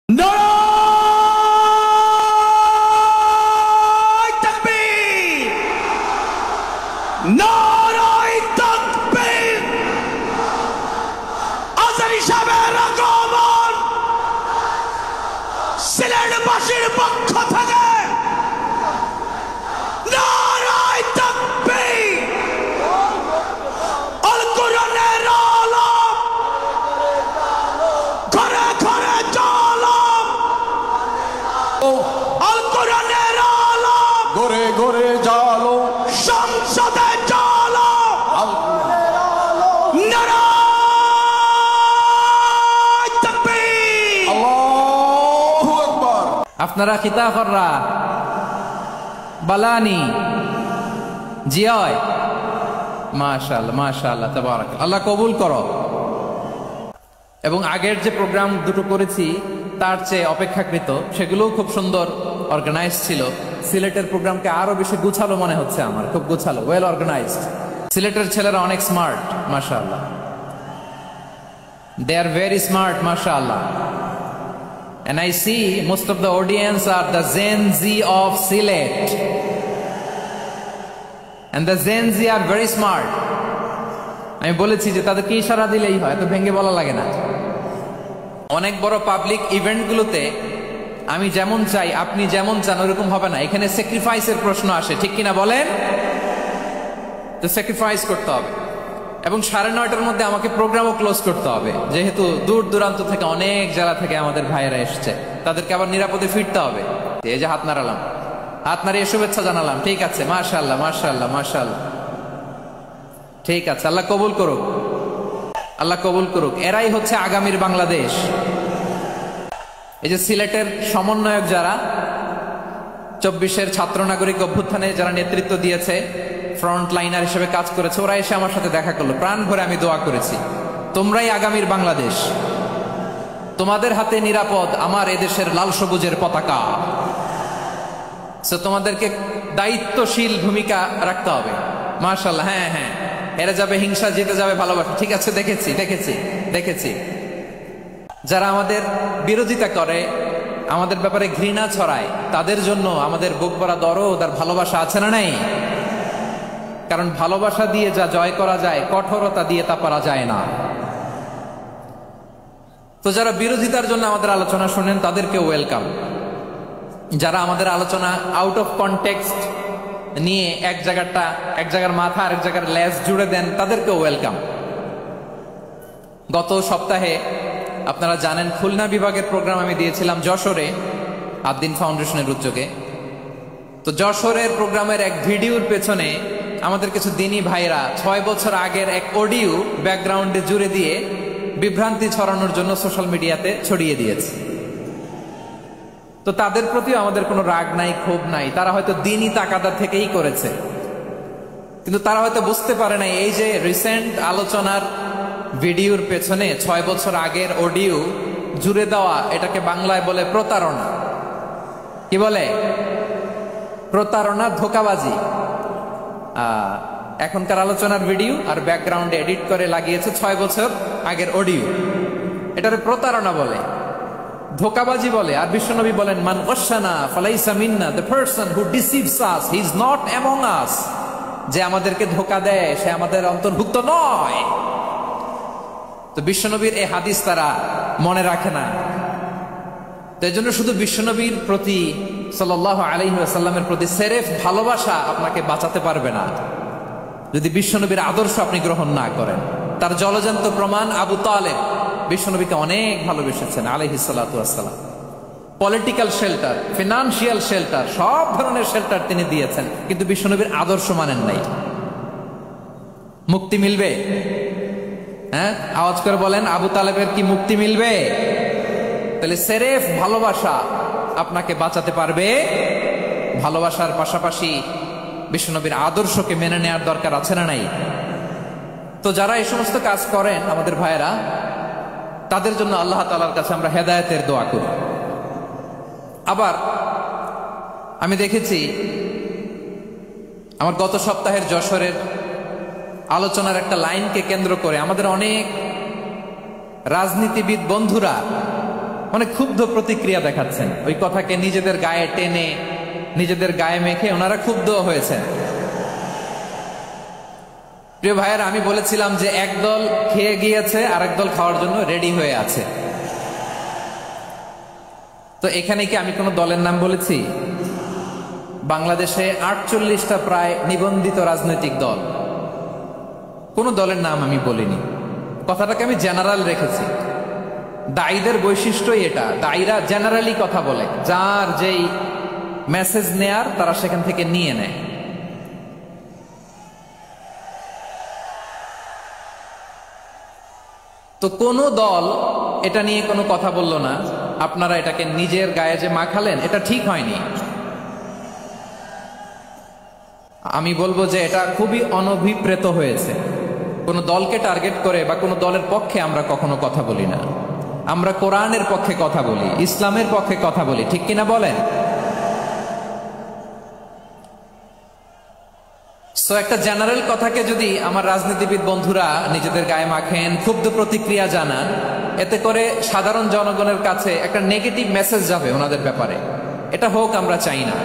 নারায়ে তাকবীর, নারায়ে তাকবীর। আজহারী সাহেবের আগমন সিলেটবাসীর পক্ষ থেকে নারায়ে তাকবীর। আল কোরআনের আলো ঘরে ঘরে জ্বালো, আল কোরআনের আলো ঘরে ঘরে জ্বালো, সংসদে জ্বালো। নারায়ে তাকবীর, আল্লাহু আকবার। আপনারা খিতাফররা বালানি জিয়ায় মাশাআল্লাহ মাশাআল্লাহ তাবারাক আল্লাহ কবুল করো। এবং আগের যে প্রোগ্রাম দুটো করেছি তার চেয়ে অপেক্ষাকৃত সেগুলোও খুব সুন্দর অর্গানাইজ ছিল। সিলেটের প্রোগ্রামকে আরো বেশি গুছালো মনে হচ্ছে আমার, খুব গুছালো, ওয়েল অর্গানাইজড। সিলেটের ছেলেরা অনেক স্মার্ট মাশাআল্লাহ, দে আর ভেরি স্মার্ট মাশাআল্লাহ। And I see most of the audience are the Gen Z of Sylhet. And the Gen Z are very smart. আমি বলেছি যে তাদেরকে ইশারা দিলেই হয়, তো ভেঙে বলা লাগে না। অনেক বড় পাবলিক ইভেন্টগুলোতে আমি যেমন চাই আপনি যেমন চান ওরকম হবে না, এখানে স্যাক্রিফাইসের প্রশ্ন আসে, ঠিক কিনা বলেন? তো স্যাক্রিফাইস করতে হবে। এবং 9:30টার মধ্যে আমাকে প্রোগ্রামও ক্লোজ করতে হবে, যেহেতু দূর দূরান্ত থেকে অনেক জেলা থেকে আমাদের ভাইয়েরা এসছে, তাদেরকে আবার নিরাপদে ফিরতে হবে। এই যে হাত নাড়ালাম, হাত নাড়িয়ে শুভেচ্ছা জানালাম, ঠিক আছে, মাশাআল্লাহ মাশাআল্লাহ মাশাআল্লাহ, ঠিক আছে। আল্লাহ কবুল করুক, আল্লাহ কবুল করুক। এরাই হচ্ছে আগামীর বাংলাদেশ। এই যে সিলেটের সমন্বয়ক যারা 24-এর ছাত্র নাগরিক অভ্যুত্থানে যারা নেতৃত্ব দিয়েছে, ফ্রন্ট লাইনার হিসেবে কাজ করেছে, ওরা এসে আমার সাথে দেখা করলো, প্রাণ ভরে আমি দোয়া করেছি, তোমরাই আগামীর বাংলাদেশ, তোমাদের হাতে নিরাপদ আমার এদেশের লাল সবুজের পতাকা। তোমাদেরকে দায়িত্বশীল ভূমিকা রাখতে হবে। মাশাআল্লাহ, হ্যাঁ হ্যাঁ, হেরে যাবে হিংসা, জিতে যাবে ভালোবাসা, ঠিক আছে, দেখেছি দেখেছি দেখেছি। যারা আমাদের বিরোধিতা করে, আমাদের ব্যাপারে ঘৃণা ছড়ায়, তাদের জন্য আমাদের বুক ভরা দরদ আর ভালোবাসা আছে না নাই? কারণ ভালোবাসা দিয়ে যা জয় করা যায়, কঠোরতা দিয়ে তা পারা যায় না। তো যারা বিরোধিতার জন্য আমাদের আলোচনা শোনেন তাদেরকে ওয়েলকাম। যারা আমাদের আলোচনা আউট অফ কনটেক্সট নিয়ে এক জায়গার মাথা আর এক জায়গার লেজ জুড়ে দেন, তাদেরকে ওয়েলকাম। গত সপ্তাহে আপনারা জানেন খুলনা বিভাগের প্রোগ্রাম আমি দিয়েছিলাম যশোরে আদ্দিন ফাউন্ডেশনের উদ্যোগে। তো যশোরের প্রোগ্রামের এক ভিডিওর পেছনে আমাদের কিছু দিনী ভাইরা 6 বছর আগের এক অডিও ব্যাকগ্রাউন্ডে জুড়ে দিয়ে বিভ্রান্তি ছড়ানোর জন্য সোশ্যাল মিডিয়াতে ছড়িয়ে দিয়েছে। তো তাদের প্রতিও আমাদের কোনো রাগ নাই, ক্ষোভ নাই, তারা হয়তো দিনী তাকাদা থেকেই করেছে, কিন্তু তারা হয়তো বুঝতে পারে নাই এই যে রিসেন্ট আলোচনার ভিডিওর পেছনে 6 বছর আগের অডিও জুড়ে দেওয়া, এটাকে বাংলায় বলে প্রতারণা। কি বলে? প্রতারণা, ধোঁকাবাজি। এখনকার আলোচনার ভিডিও আর ব্যাকগ্রাউন্ডে এডিট করে লাগিয়েছে 6 বছর আগের অডিও, এটারে প্রতারণা বলে, ধোঁকাবাজি বলে। আর বিশ্বনবী বলেন, মান গাশশানা ফালাইসা মিন্না, the person who deceives us he is not among us. যে আমাদেরকে ধোঁকা দেয় সে আমাদের অন্তর্ভুক্ত নয়। তো বিশ্বনবীর এই হাদিস তারা মনে রাখে না। তো এই জন্য শুধু বিশ্বনবীর প্রতি সাল্লাল্লাহু আলাইহি ওয়াসাল্লামের প্রতি সেরেফ ভালোবাসা আপনাকে বাঁচাতে পারবে না যদি বিশ্বনবীর আদর্শ আপনি গ্রহণ না করেন। তার জলজান্ত প্রমাণ আবু তালেব বিশ্বনবীকে অনেক ভালোবেসেছেন আলাইহিস সালাতু ওয়াসসালাম। পলিটিক্যাল শেল্টার, ফিনান্সিয়াল শেল্টার, সব ধরনের শেল্টার তিনি দিয়েছেন, কিন্তু বিশ্বনবীর আদর্শ মানেন নাই। মুক্তি মিলবে? হ্যাঁ, আওয়াজ করে বলেন, আবু তালেবের কি মুক্তি মিলবে? তাহলে সেরেফ ভালোবাসা আপনাকে বাঁচাতে পারবে। ভালোবাসার পাশাপাশি বিশ্বনবীর আদর্শকে মেনে নেওয়ার দরকার আছে না নাই? তো যারা এই সমস্ত কাজ করেন আমাদের ভাইয়েরা, তাদের জন্য আল্লাহ তাআলার কাছে আমরা হেদায়েতের দোয়া করি। আবার আমি দেখেছি আমার গত সপ্তাহের যশোরের আলোচনার একটা লাইনকে কেন্দ্র করে আমাদের অনেক রাজনীতিবিদ বন্ধুরা অনেক ক্ষুব্ধ প্রতিক্রিয়া দেখাচ্ছেন, ওই কথাকে নিজেদের গায়ে টেনে নিজেদের গায়ে মেখে ওনারা ক্ষুব্ধ হয়েছেন। প্রিয় ভাইয়ের, আমি বলেছিলাম যে একদল খেয়ে গিয়েছে আর একদল খাওয়ার জন্য রেডি হয়ে আছে। তো এখানে কি আমি কোনো দলের নাম বলেছি? বাংলাদেশে 48টা প্রায় নিবন্ধিত রাজনৈতিক দল, কোন দলের নাম আমি বলিনি। কথাটাকে আমি জেনারেল রেখেছি। দায়ীদের বৈশিষ্ট্যই এটা, দায়ীরা জেনারেলি কথা বলে, যার যেই মেসেজ নেয়ার তারা সেখান থেকে নিয়ে নেয়। তো কোন দল এটা নিয়ে কোনো কথা বলল না, আপনারা এটাকে নিজের গায়ে যে মাখালেন, এটা ঠিক হয়নি। আমি বলবো যে এটা খুবই অনভিপ্রেত হয়েছে। কোন দলকে টার্গেট করে বা কোন দলের পক্ষে আমরা কখনো কথা বলি না। আমরা কোরআনের পক্ষে কথা বলি, ইসলামের পক্ষে কথা বলি, ঠিক কিনা বলেন? সো একটা জেনারেল কথাকে যদি আমার রাজনীতিবিদ বন্ধুরা নিজেদের গায়ে মাখেন, ক্ষুব্ধ প্রতিক্রিয়া জানান, এতে করে সাধারণ জনগণের কাছে একটা নেগেটিভ মেসেজ যাবে ওনাদের ব্যাপারে। এটা হোক আমরা চাই না।